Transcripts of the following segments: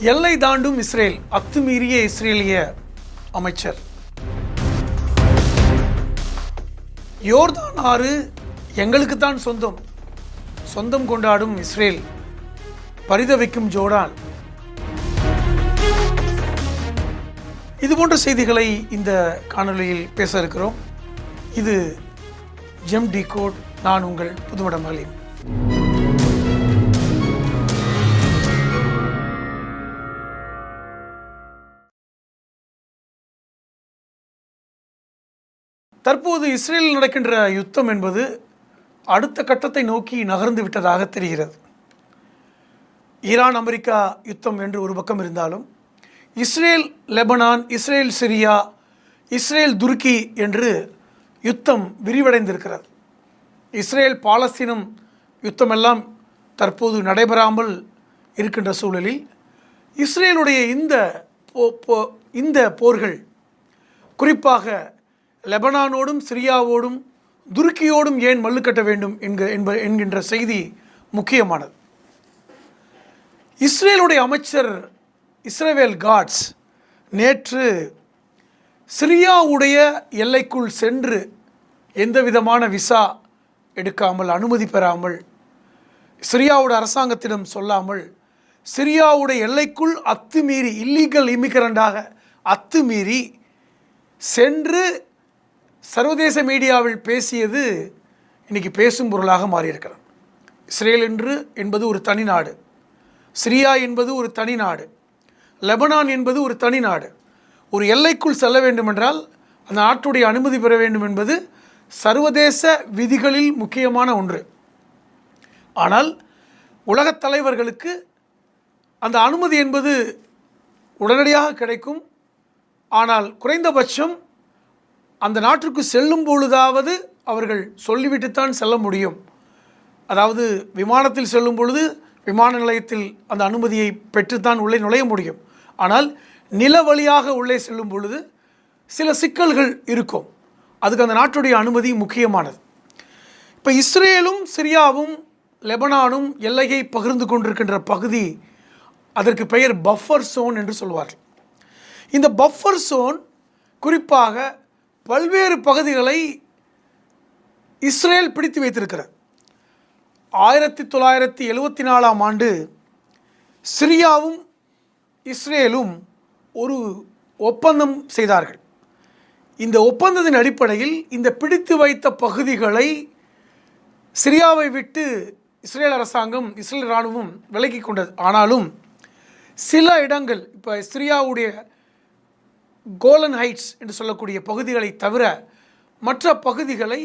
எல்லை தாண்டும் இஸ்ரேல், அத்துமீறிய இஸ்ரேலிய அமைச்சர். யோர்தான் ஆறு எங்களுக்குத்தான் சொந்தம் கொண்டாடும் இஸ்ரேல், பரிதவிக்கும் ஜோர்டான். இதுபோன்ற செய்திகளை இந்த காணொலியில் பேச இருக்கிறோம். இது ஜெம் டிகோட். நான் உங்கள் புதுமடம் ஹலீம். தற்போது இஸ்ரேலில் நடக்கின்ற யுத்தம் என்பது அடுத்த கட்டத்தை நோக்கி நகர்ந்து விட்டதாக தெரிகிறது. ஈரான் அமெரிக்கா யுத்தம் என்று ஒரு பக்கம் இருந்தாலும், Israel Lebanon, Israel Syria, Israel துருக்கி என்று யுத்தம் விரிவடைந்திருக்கிறது. இஸ்ரேல் பாலஸ்தீனம் யுத்தமெல்லாம் தற்போது நடைபெறாமல் இருக்கின்ற சூழலில் இஸ்ரேலுடைய இந்த போர்கள் குறிப்பாக லெபனானோடும் சிரியாவோடும் துருக்கியோடும் ஏன் மல்லுக்கட்ட வேண்டும் என்கின்ற செய்தி முக்கியமானது. இஸ்ரேலுடைய அமைச்சர் இஸ்ரவேல் காட்ஸ் நேற்று சிரியாவுடைய எல்லைக்குள் சென்று எந்த விதமான விசா எடுக்காமல், அனுமதி பெறாமல், சிரியாவுடைய அரசாங்கத்திடம் சொல்லாமல், சிரியாவுடைய எல்லைக்குள் அத்துமீறி, இல்லீகல் இமிகிரண்டாக அத்துமீறி சென்று சர்வதேச மீடியாவில் பேசியது இன்றைக்கி பேசும் பொருளாக மாறியிருக்கிறது. இஸ்ரேல் என்பது ஒரு தனி நாடு, சிரியா என்பது ஒரு தனி நாடு, லெபனான் என்பது ஒரு தனி நாடு. ஒரு எல்லைக்குள் செல்ல வேண்டுமென்றால் அந்த நாட்டுடைய அனுமதி பெற வேண்டும் என்பது சர்வதேச விதிகளில் முக்கியமான ஒன்று. ஆனால் உலகத் தலைவர்களுக்கு அந்த அனுமதி என்பது உடனடியாக கிடைக்கும். ஆனால் குறைந்தபட்சம் அந்த நாட்டிற்கு செல்லும் பொழுதாவது அவர்கள் சொல்லிவிட்டுத்தான் செல்ல முடியும். அதாவது விமானத்தில் செல்லும் பொழுது விமான நிலையத்தில் அந்த அனுமதியை பெற்றுத்தான் உள்ளே நுழைய முடியும். ஆனால் நில வழியாக உள்ளே செல்லும் பொழுது சில சிக்கல்கள் இருக்கும். அதுக்கு அந்த நாட்டுடைய அனுமதி முக்கியமானது. இப்போ இஸ்ரேலும் சிரியாவும் லெபனானும் எல்லையை பகிர்ந்து கொண்டிருக்கின்ற பகுதி, அதற்கு பெயர் பஃபர் சோன் என்று சொல்வார்கள். இந்த பஃபர் சோன் குறிப்பாக பல்வேறு பகுதிகளை இஸ்ரேல் பிடித்து வைத்திருக்கிறது. 1974ஆம் ஆண்டு சிரியாவும் இஸ்ரேலும் ஒரு ஒப்பந்தம் செய்தார்கள். இந்த ஒப்பந்தத்தின் அடிப்படையில் இந்த பிடித்து வைத்த பகுதிகளை சிரியாவை விட்டு இஸ்ரேல் அரசாங்கம், இஸ்ரேல் இராணுவம் விலக்கி கொண்டது. ஆனாலும் சில இடங்கள், இப்போ சிரியாவுடைய கோலன் ஹைட்ஸ் என்று சொல்லக்கூடிய பகுதிகளை தவிர மற்ற பகுதிகளை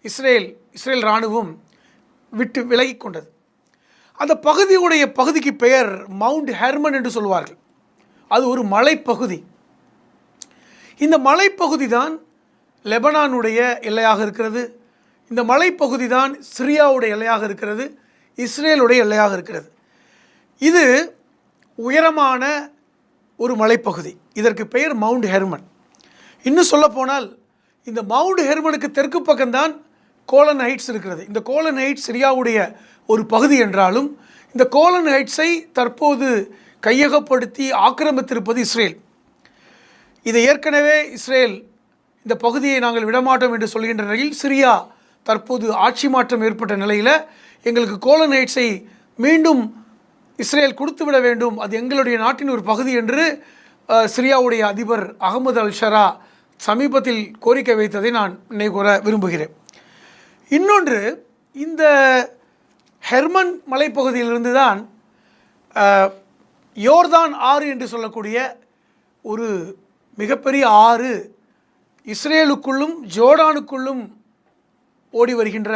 இஸ்ரேல் இராணுவம் விட்டு விலகி கொண்டது. அந்த பகுதிக்கு பெயர் மவுண்ட் ஹெர்மன் என்று சொல்வார்கள். அது ஒரு மலைப்பகுதி. இந்த மலைப்பகுதி தான் லெபனானுடைய எல்லையாக இருக்கிறது. இந்த மலைப்பகுதி தான் சிரியாவுடைய எல்லையாக இருக்கிறது, இஸ்ரேலுடைய எல்லையாக இருக்கிறது. இது உயரமான ஒரு மலைப்பகுதி. இதற்கு பெயர் மவுண்ட் ஹெர்மன். இன்னும் சொல்லப்போனால் இந்த மவுண்ட் ஹெர்மனுக்கு தெற்கு பக்கம்தான் கோலன் ஹைட்ஸ் இருக்கிறது. இந்த கோலன் ஹைட்ஸ் சிரியாவுடைய ஒரு பகுதி என்றாலும் இந்த கோலன் ஹைட்ஸை தற்போது கையகப்படுத்தி ஆக்கிரமித்திருப்பது இஸ்ரேல். இதை ஏற்கனவே இஸ்ரேல் இந்த பகுதியை நாங்கள் விடமாட்டோம் என்று சொல்கின்ற நிலையில் சிரியா தற்போது ஆட்சி மாற்றம் ஏற்பட்ட நிலையில் எங்களுக்கு கோலன் ஹைட்ஸை மீண்டும் இஸ்ரேல் கொடுத்து விட வேண்டும், அது எங்களுடைய நாட்டின் ஒரு பகுதி என்று சிரியாவுடைய அதிபர் அகமது அல் ஷரா சமீபத்தில் கோரிக்கை வைத்ததை நான் நினைவுகூர விரும்புகிறேன். இன்னொன்று, இந்த ஹெர்மன் மலைப்பகுதியிலிருந்து தான் யோர்தான் ஆறு என்று சொல்லக்கூடிய ஒரு மிகப்பெரிய ஆறு இஸ்ரேலுக்குள்ளும் ஜோர்டானுக்குள்ளும் ஓடி வருகின்ற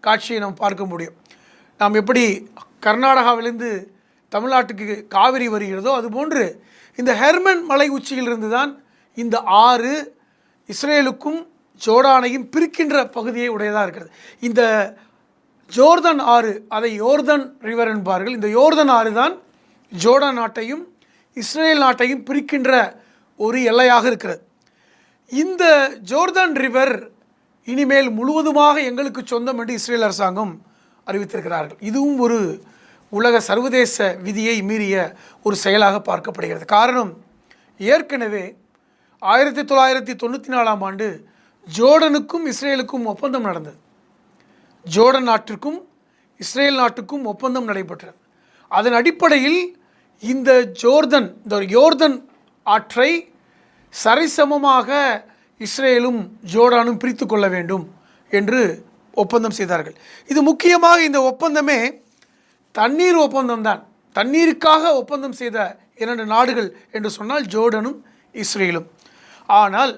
காட்சியை நாம் பார்க்க முடியும். நாம் எப்படி கர்நாடகாவிலிருந்து தமிழ்நாட்டுக்கு காவிரி வருகிறதோ அதுபோன்று இந்த ஹெர்மன் மலை உச்சியிலிருந்து தான் இந்த ஆறு இஸ்ரேலுக்கும் ஜோர்டானையும் பிரிக்கின்ற பகுதியை உடையதாக இருக்கிறது. இந்த ஜோர்தான் ஆறு, அதை யோர்தான் ரிவர் என்பார்கள். இந்த யோர்தான் ஆறு தான் ஜோர்டான் நாட்டையும் இஸ்ரேல் நாட்டையும் பிரிக்கின்ற ஒரு எல்லையாக இருக்கிறது. இந்த ஜோர்தான் ரிவர் இனிமேல் முழுவதுமாக எங்களுக்கு சொந்தம் என்று இஸ்ரேல் அரசாங்கம் அறிவித்திருக்கிறார்கள். இதுவும் ஒரு உலக சர்வதேச விதியை மீறிய ஒரு செயலாக பார்க்கப்படுகிறது. காரணம், ஏற்கனவே 1994ஆம் ஆண்டு ஜோர்டனுக்கும் இஸ்ரேலுக்கும் ஒப்பந்தம் நடந்தது. ஜோர்டன் நாட்டிற்கும் இஸ்ரேல் நாட்டுக்கும் ஒப்பந்தம் நடைபெற்றது. அதன் அடிப்படையில் இந்த யோர்தான் ஆற்றை சரிசமமாக இஸ்ரேலும் ஜோர்டானும் பிரித்து கொள்ள வேண்டும் என்று ஒப்பந்தம் செய்தார்கள். இது முக்கியமாக இந்த ஒப்பந்தமே தண்ணீர் ஒப்பந்தம்தான். தண்ணீருக்காக ஒப்பந்தம் செய்த 2 நாடுகள் என்று சொன்னால் ஜோர்டனும் இஸ்ரேலும். ஆனால்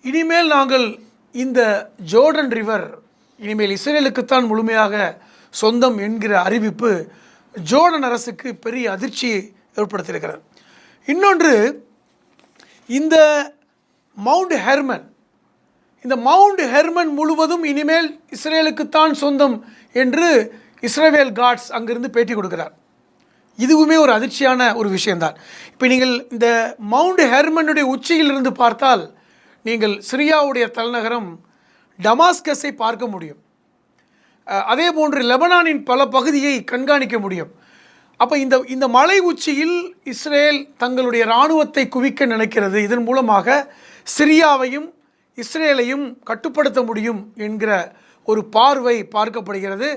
இனிமேல் நாங்கள் இந்த ஜோர்டன் ரிவர் இனிமேல் இஸ்ரேலுக்குத்தான் முழுமையாக சொந்தம் என்கிற அறிவிப்பு ஜோர்டன் அரசுக்கு பெரிய அதிர்ச்சியை ஏற்படுத்தியிருக்கிறது. இன்னொன்று, இந்த மவுண்ட் ஹெர்மன் முழுவதும் இனிமேல் இஸ்ரேலுக்குத்தான் சொந்தம் என்று இஸ்ரவேல் காட்ஸ் அங்கிருந்து பேட்டி கொடுக்கிறார். இதுவுமே ஒரு அதிர்ச்சியான ஒரு விஷயம்தான். இப்போ நீங்கள் இந்த மவுண்ட் ஹெர்மனுடைய உச்சியிலிருந்து பார்த்தால் நீங்கள் சிரியாவுடைய தலைநகரம் டமாஸ்கஸை பார்க்க முடியும். அதே போன்று லெபனானின் பல பகுதியை கண்காணிக்க முடியும். அப்போ இந்த மலை உச்சியில் இஸ்ரேல் தங்களுடைய இராணுவத்தை குவிக்க நினைக்கிறது. இதன் மூலமாக சிரியாவையும் இஸ்ரேலையும் கட்டுப்படுத்த முடியும் என்கிற ஒரு பார்வை பார்க்கப்படுகிறது.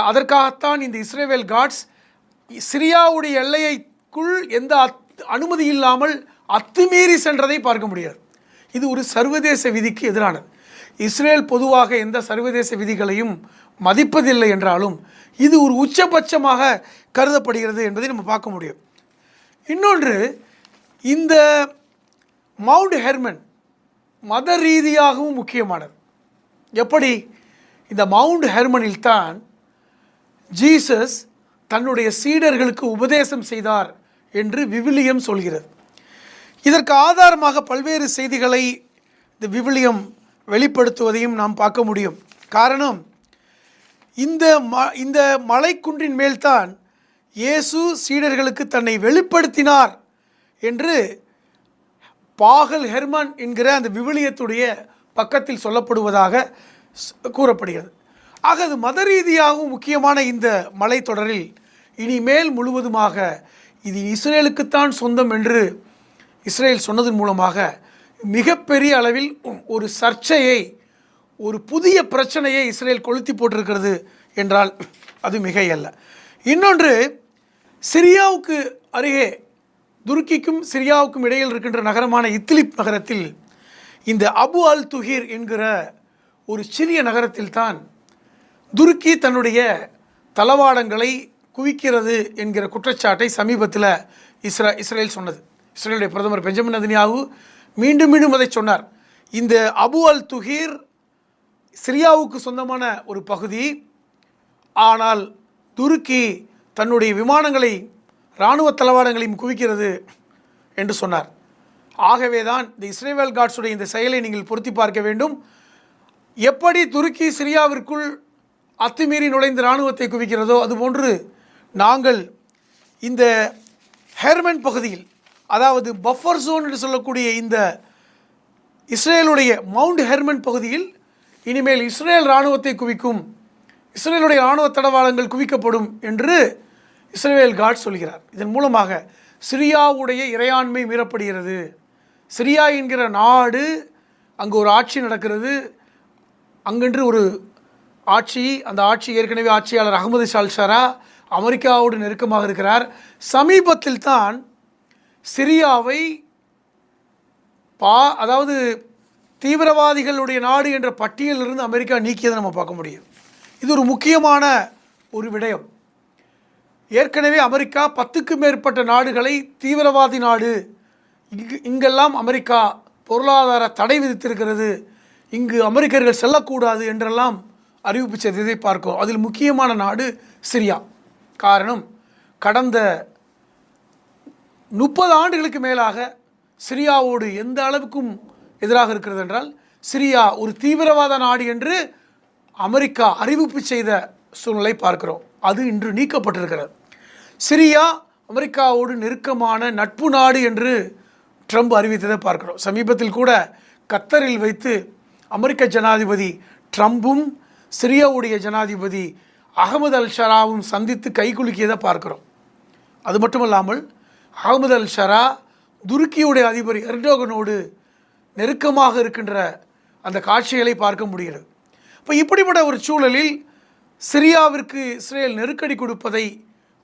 அதற்காகத்தான் இந்த இஸ்ரேல் காட்ஸ் சிரியாவுடைய எல்லைக்குள் எந்த அனுமதி இல்லாமல் அத்துமீறி சென்றதை பார்க்க முடியாது. இது ஒரு சர்வதேச விதிக்கு எதிரானது. இஸ்ரேல் பொதுவாக எந்த சர்வதேச விதிகளையும் மதிப்பதில்லை என்றாலும் இது ஒரு உச்சபட்சமாக கருதப்படுகிறது என்பதை நம்ம பார்க்க முடியும். இன்னொன்று, இந்த மவுண்ட் ஹெர்மன் மத ரீதியாகவும் முக்கியமானது. எப்படி? இந்த மவுண்ட் ஹெர்மனில் தான் ஜீசஸ் தன்னுடைய சீடர்களுக்கு உபதேசம் செய்தார் என்று விவிலியம் சொல்கிறது. இதற்கு ஆதாரமாக பல்வேறு செய்திகளை இந்த விவிலியம் வெளிப்படுத்துவதையும் நாம் பார்க்க முடியும். காரணம், இந்த மலைக்குன்றின் மேல்தான் இயேசு சீடர்களுக்கு தன்னை வெளிப்படுத்தினார் என்று பாகல் ஹெர்மன் என்கிற அந்த விவிலியத்துடைய பக்கத்தில் சொல்லப்படுவதாக கூறப்படுகிறது. ஆக அது மத ரீதியாகவும் முக்கியமான இந்த மலைத்தொடரில் இனிமேல் முழுவதுமாக இது இஸ்ரேலுக்குத்தான் சொந்தம் என்று இஸ்ரேல் சொன்னதன் மூலமாக மிகப்பெரிய அளவில் ஒரு சர்ச்சையை, ஒரு புதிய பிரச்சனையை இஸ்ரேல் கொளுத்தி போட்டிருக்கிறது என்றால் அது மிகையல்ல. இன்னொன்று, சிரியாவுக்கு அருகே துருக்கிக்கும் சிரியாவுக்கும் இடையில் இருக்கின்ற நகரமான இத்லிப் நகரத்தில் இந்த அபு அல் துஹீர் என்கிற ஒரு சிறிய நகரத்தில் தான் துருக்கி தன்னுடைய தளவாடங்களை குவிக்கிறது என்கிற குற்றச்சாட்டை சமீபத்தில் இஸ்ரேல் சொன்னது. இஸ்ரேலுடைய பிரதமர் பெஞ்சமின் நெதன்யாகு மீண்டும் மீண்டும் அதை சொன்னார். இந்த அபு அல் துஹீர் சிரியாவுக்கு சொந்தமான ஒரு பகுதி, ஆனால் துருக்கி தன்னுடைய விமானங்களை இராணுவ தளவாடங்களையும் குவிக்கிறது என்று சொன்னார். ஆகவே தான் இந்த இஸ்ரேல் காட்ஸுடைய இந்த செயலை நீங்கள் பொருத்தி பார்க்க வேண்டும். எப்படி துருக்கி சிரியாவிற்குள் அத்துமீறி நுழைந்து இராணுவத்தை குவிக்கிறதோ அதுபோன்று நாங்கள் இந்த ஹெர்மன் பகுதியில், அதாவது பஃபர் ஜோன் என்று சொல்லக்கூடிய இந்த இஸ்ரேலுடைய மவுண்ட் ஹெர்மன் பகுதியில் இனிமேல் இஸ்ரேல் இராணுவத்தை குவிக்கும், இஸ்ரேலுடைய இராணுவ தளவாடங்கள் குவிக்கப்படும் என்று இஸ்ரேல் காட் சொல்கிறார். இதன் மூலமாக சிரியாவுடைய இறையாண்மை மீறப்படுகிறது. சிரியா என்கிற நாடு, அங்கு ஒரு ஆட்சி நடக்கிறது, அங்கென்று ஒரு ஆட்சி, அந்த ஆட்சி ஏற்கனவே ஆட்சியாளர் அகமது ஷால்ஷரா அமெரிக்காவோடு நெருக்கமாக இருக்கிறார். சமீபத்தில் தான் சிரியாவை அதாவது தீவிரவாதிகளுடைய நாடு என்ற பட்டியலிலிருந்து அமெரிக்கா நீக்கியதை நம்ம பார்க்க முடியும். இது ஒரு முக்கியமான ஒரு விடயம். ஏற்கனவே அமெரிக்கா 10க்கும் மேற்பட்ட நாடுகளை தீவிரவாதி நாடு, இங்கெல்லாம் அமெரிக்கா பொருளாதார தடை விதித்திருக்கிறது, இங்கு அமெரிக்கர்கள் செல்லக்கூடாது என்றெல்லாம் அறிவிப்பு செய்ததை பார்க்கிறோம். அதில் முக்கியமான நாடு சிரியா. காரணம், கடந்த 30 ஆண்டுகளுக்கு மேலாக சிரியாவோடு எந்த அளவுக்கும் எதிராக இருக்கிறது என்றால், சிரியா ஒரு தீவிரவாத நாடு என்று அமெரிக்கா அறிவிப்பு செய்த சூழ்நிலை பார்க்கிறோம். அது இன்று நீக்கப்பட்டிருக்கிறது. சிரியா அமெரிக்காவோடு நெருக்கமான நட்பு நாடு என்று ட்ரம்ப் அறிவித்ததை பார்க்கிறோம். சமீபத்தில் கூட கத்தரில் வைத்து அமெரிக்க ஜனாதிபதி ட்ரம்பும் சிரியாவுடைய ஜனாதிபதி அகமது அல் ஷராவும் சந்தித்து கைகுலுக்கியதை பார்க்குறோம். அது மட்டுமல்லாமல் அகமது அல் ஷரா துருக்கியுடைய அதிபர் எர்டோகனோடு நெருக்கமாக இருக்கின்ற அந்த காட்சிகளை பார்க்க முடிகிறது. இப்போ இப்படிப்பட்ட ஒரு சூழலில் சிரியாவிற்கு இஸ்ரேல் நெருக்கடி கொடுப்பதை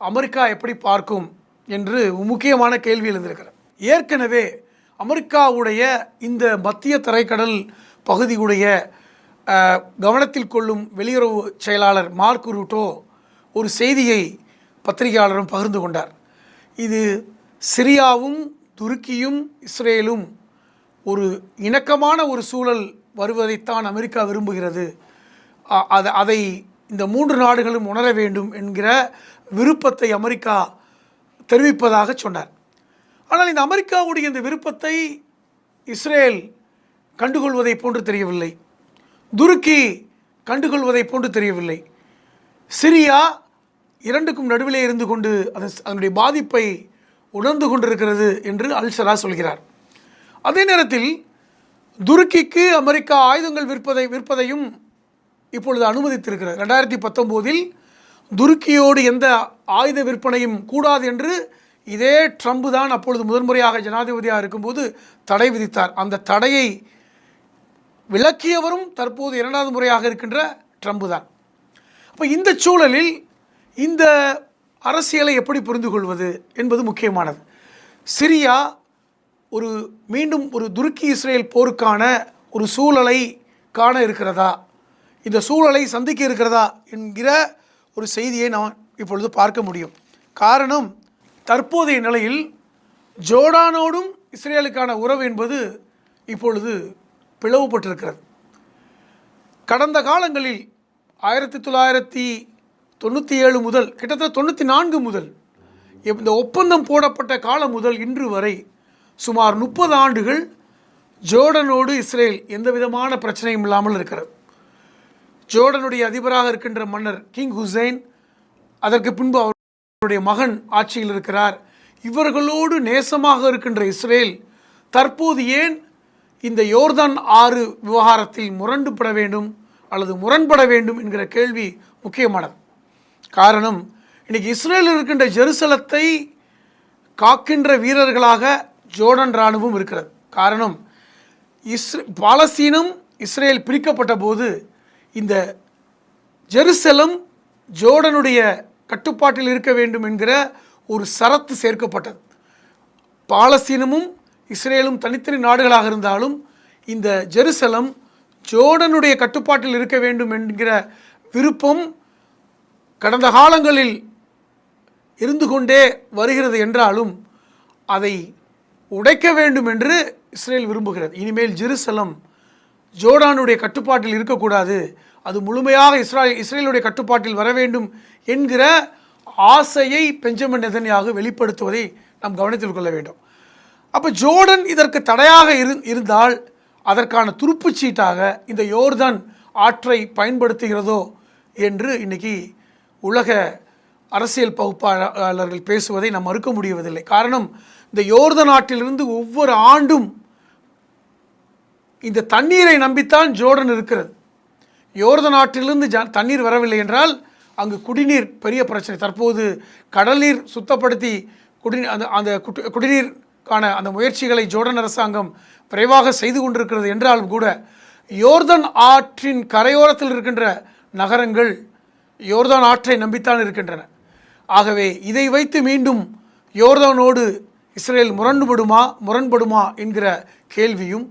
அமெரிக்கா எப்படி பார்க்கும் என்று முக்கியமான கேள்வி எழுந்திருக்கிறது. ஏற்கனவே அமெரிக்காவுடைய இந்த மத்திய தரைக்கடல் பகுதியுடைய கவனத்தில் கொள்ளும் வெளியுறவு செயலாளர் மார்க் ரூட்டோ ஒரு செய்தியை பத்திரிகையாளரும் பகிர்ந்து கொண்டார். இது சிரியாவும் துருக்கியும் இஸ்ரேலும் ஒரு இணக்கமான ஒரு சூழல் வருவதைத்தான் அமெரிக்கா விரும்புகிறது, அதை இந்த 3 நாடுகளும் உணர வேண்டும் என்கிற விருப்பத்தை அமெரிக்கா தெரிவிப்பதாக சொன்னார். ஆனால் இந்த அமெரிக்காவுடைய இந்த விருப்பத்தை இஸ்ரேல் கண்டுகொள்வதை போன்று தெரியவில்லை, துருக்கி கண்டுகொள்வதை போன்று தெரியவில்லை. சிரியா இரண்டுக்கும் நடுவிலே இருந்து கொண்டு அதனுடைய பாதிப்பை உணர்ந்து கொண்டிருக்கிறது என்று அல் ஷரா சொல்கிறார். அதே நேரத்தில் துருக்கிக்கு அமெரிக்கா ஆயுதங்கள் விற்பதையும் இப்பொழுது அனுமதித்திருக்கிறது. 2019 துருக்கியோடு எந்த ஆயுத விற்பனையும் கூடாது என்று இதே ட்ரம்ப் தான் அப்பொழுது முதன்முறையாக ஜனாதிபதியாக இருக்கும்போது தடை விதித்தார். அந்த தடையை விலக்கியவரும் தற்போது 2வது முறையாக இருக்கின்ற ட்ரம்ப் தான். அப்போ இந்த சூழலில் இந்த அரசியலை எப்படி புரிந்து கொள்வது என்பது முக்கியமானது. சிரியா மீண்டும் ஒரு துருக்கி இஸ்ரேல் போருக்கான ஒரு சூழலை காண இருக்கிறதா, இந்த சூழலை சந்திக்க இருக்கிறதா என்கிற ஒரு செய்தியை நாம் இப்பொழுது பார்க்க முடியும். காரணம், தற்போதைய நிலையில் ஜோர்டானோடும் இஸ்ரேலுக்கான உறவு என்பது இப்பொழுது பிளவுபட்டிருக்கிறது. கடந்த காலங்களில் 1997 முதல் கிட்டத்தட்ட 94 முதல் இந்த ஒப்பந்தம் போடப்பட்ட காலம் முதல் இன்று வரை சுமார் 30 ஆண்டுகள் ஜோர்டனோடு இஸ்ரேல் எந்த விதமான பிரச்சனையும் இல்லாமல் இருக்கிறது. ஜோர்டனுடைய அதிபராக இருக்கின்ற மன்னர் கிங் ஹுசைன், அதற்கு பின்பு அவருடைய மகன் ஆட்சியில் இருக்கிறார். இவர்களோடு நேசமாக இருக்கின்ற இஸ்ரேல் தற்போது ஏன் இந்த யோர்தான் ஆறு விவகாரத்தில் முரண்பட வேண்டும் அல்லது முரண்பட வேண்டும் என்கிற கேள்வி முக்கியமானது. காரணம், இன்றைக்கி இஸ்ரேலில் இருக்கின்ற ஜெருசலத்தை காக்கின்ற வீரர்களாக ஜோர்டன் இராணுவம் இருக்கிறது. காரணம், பாலஸ்தீனம் இஸ்ரேல் பிரிக்கப்பட்ட போது இந்த ஜெருசலம் ஜோர்டனுடைய கட்டுப்பாட்டில் இருக்க வேண்டும் என்கிற ஒரு சரத்து சேர்க்கப்பட்டது. பாலஸ்தீனமும் இஸ்ரேலும் தனித்தனி நாடுகளாக இருந்தாலும் இந்த ஜெருசலம் ஜோர்டனுடைய கட்டுப்பாட்டில் இருக்க வேண்டும் என்கிற விருப்பம் கடந்த காலங்களில் இருந்து கொண்டே வருகிறது என்றாலும் அதை உடைக்க வேண்டும் என்று இஸ்ரேல் விரும்புகிறது. இனிமேல் ஜெருசலம் ஜோர்டானுடைய கட்டுப்பாட்டில் இருக்கக்கூடாது, அது முழுமையாக இஸ்ரேலுடைய கட்டுப்பாட்டில் வர வேண்டும் என்கிற ஆசையை பெஞ்சமின் நெதன்யாகு வெளிப்படுத்துவதை நாம் கவனத்தில் கொள்ள வேண்டும். அப்போ ஜோர்டன் இதற்கு தடையாக இருந்தால் அதற்கான துருப்புச்சீட்டாக இந்த யோர்தான் ஆற்றை பயன்படுத்துகிறதோ என்று இன்றைக்கி உலக அரசியல் பகுப்பாளர்கள் பேசுவதை நாம் மறுக்க முடியவதில்லை. காரணம், இந்த யோர்தான் ஆற்றிலிருந்து ஒவ்வொரு ஆண்டும் இந்த தண்ணீரை நம்பித்தான் ஜோர்டன் இருக்கிறது. யோர்தான் ஆற்றிலிருந்து தண்ணீர் வரவில்லை என்றால் அங்கு குடிநீர் பெரிய பிரச்சனை. தற்போது கடல் நீர் சுத்தப்படுத்தி அந்த குடிநீருக்கான அந்த முயற்சிகளை ஜோர்டன் அரசாங்கம் விரைவாக செய்து கொண்டிருக்கிறது என்றாலும் கூட யோர்தான் ஆற்றின் கரையோரத்தில் இருக்கின்ற நகரங்கள் யோர்தான் ஆற்றை நம்பித்தான் இருக்கின்றன. ஆகவே இதை வைத்து மீண்டும் யோர்தானோடு இஸ்ரேல் முரண்படுமா என்கிற கேள்வியும்,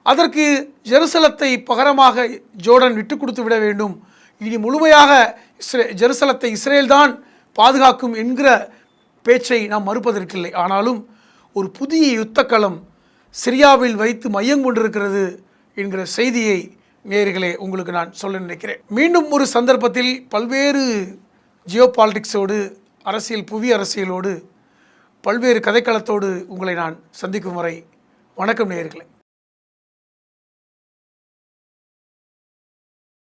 அதற்கு ஜெருசலத்தை பகரமாக ஜோர்டன் விட்டு கொடுத்து விட வேண்டும், இனி முழுமையாக ஜெருசலத்தை இஸ்ரேல் தான் பாதுகாக்கும் என்கிற பேச்சை நாம் மறுப்பதற்கில்லை. ஆனாலும் ஒரு புதிய யுத்தக்களம் சிரியாவில் வைத்து மையம் கொண்டிருக்கிறது என்கிற செய்தியை நேயர்களே உங்களுக்கு நான் சொல்ல நினைக்கிறேன். மீண்டும் ஒரு சந்தர்ப்பத்தில் பல்வேறு ஜியோபாலிட்டிக்ஸோடு புவி அரசியலோடு பல்வேறு கதைக்களத்தோடு உங்களை நான் சந்திக்கும் வரை வணக்கம் நேயர்களே.